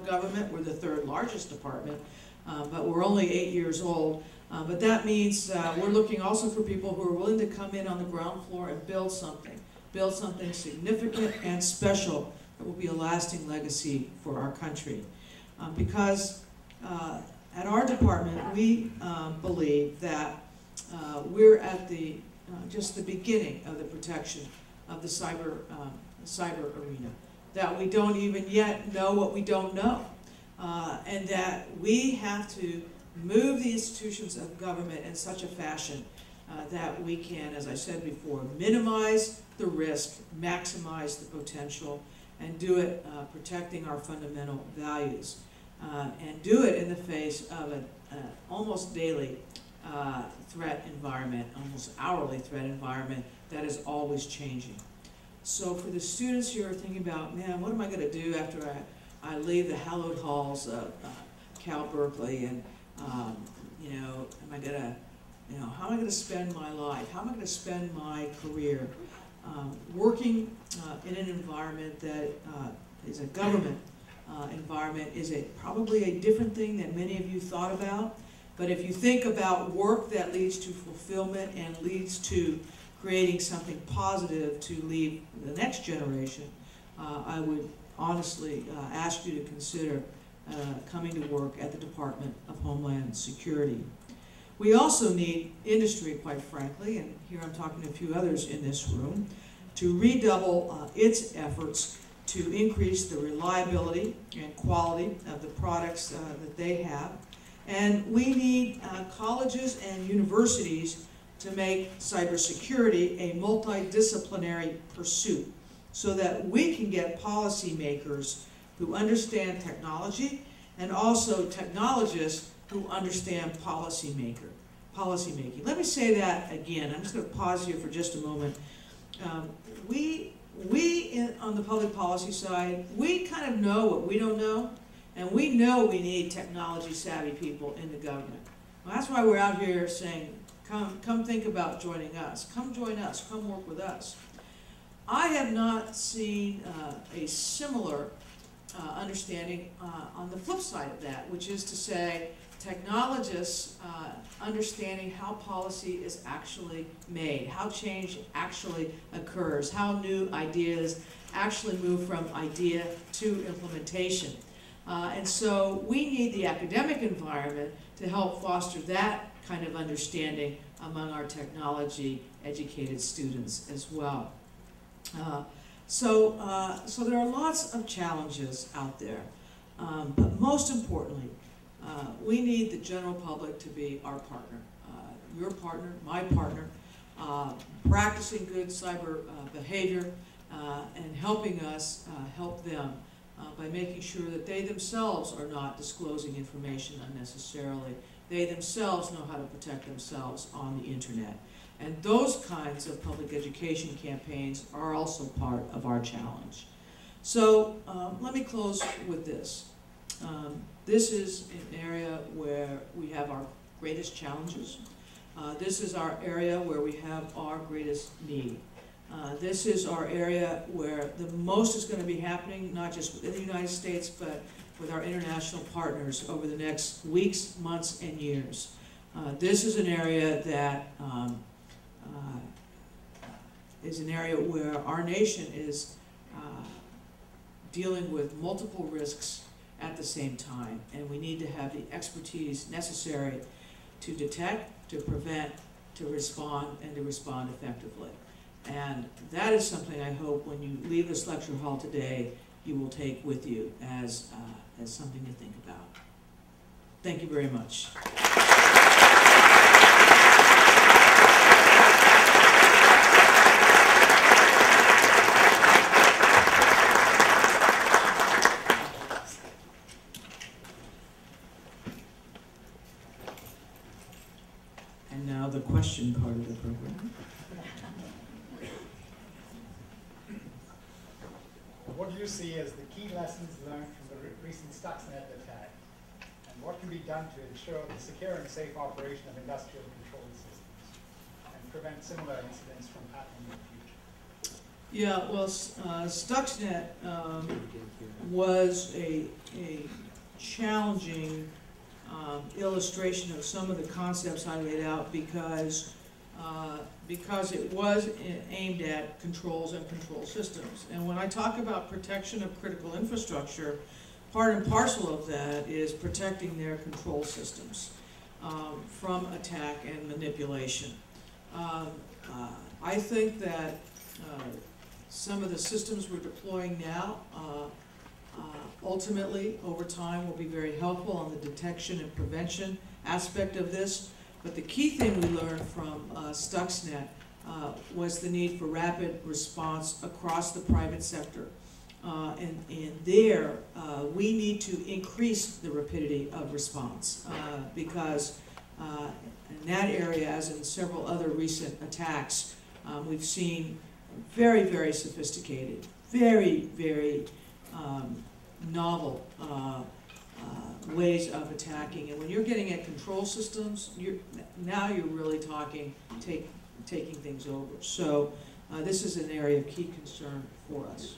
government. We're the third largest department, but we're only 8 years old. But that means we're looking also for people who are willing to come in on the ground floor and build something significant and special that will be a lasting legacy for our country. Because at our department, we believe that we're at just the beginning of the protection of the cyber arena, that we don't even yet know what we don't know, and that we have to move the institutions of government in such a fashion that we can, as I said before, minimize the risk, maximize the potential, and do it protecting our fundamental values, and do it in the face of an almost daily threat environment, almost hourly threat environment that is always changing. So for the students who are thinking about, man, what am I going to do after I leave the hallowed halls of Cal Berkeley, and you know, am I going to, you know, how am I going to spend my life? How am I going to spend my career? Working in an environment that is a government environment is probably a different thing than many of you thought about. But if you think about work that leads to fulfillment and leads to creating something positive to leave the next generation, I would honestly ask you to consider coming to work at the Department of Homeland Security. We also need industry, quite frankly, and here I'm talking to a few others in this room, to redouble its efforts to increase the reliability and quality of the products that they have. And we need colleges and universities to make cybersecurity a multidisciplinary pursuit so that we can get policymakers who understand technology and also technologists who understand policy making. Let me say that again. I'm just going to pause here for just a moment. On the public policy side, we kind of know what we don't know, and we know we need technology-savvy people in the government. Well, that's why we're out here saying, come think about joining us. Come join us. Come work with us. I have not seen a similar understanding on the flip side of that, which is to say technologists understanding how policy is actually made, how change actually occurs, how new ideas actually move from idea to implementation. And so we need the academic environment to help foster that kind of understanding among our technology-educated students as well. So there are lots of challenges out there, but most importantly, we need the general public to be our partner, your partner, my partner, practicing good cyber behavior and helping us help them by making sure that they themselves are not disclosing information unnecessarily. They themselves know how to protect themselves on the internet. And those kinds of public education campaigns are also part of our challenge. So let me close with this. This is an area where we have our greatest challenges. This is our area where we have our greatest need. This is our area where the most is going to be happening, not just within the United States, but with our international partners over the next weeks, months, and years. This is an area that is an area where our nation is dealing with multiple risks at the same time, and we need to have the expertise necessary to detect, to prevent, to respond, and to respond effectively. And that is something I hope when you leave this lecture hall today, you will take with you as something to think about. Thank you very much. And now the question part of the program. What do you see as the key lessons learned from the recent Stuxnet attack? And what can be done to ensure the secure and safe operation of industrial control systems and prevent similar incidents from happening in the future? Yeah, well, Stuxnet was a challenging illustration of some of the concepts I laid out because it was aimed at controls and control systems. And when I talk about protection of critical infrastructure, part and parcel of that is protecting their control systems from attack and manipulation. I think that some of the systems we're deploying now ultimately, over time, will be very helpful on the detection and prevention aspect of this. But the key thing we learned from Stuxnet was the need for rapid response across the private sector. And there, we need to increase the rapidity of response because in that area, as in several other recent attacks, we've seen very, very sophisticated, very novel ways of attacking. And when you're getting at control systems, now you're really talking taking things over. So this is an area of key concern for us.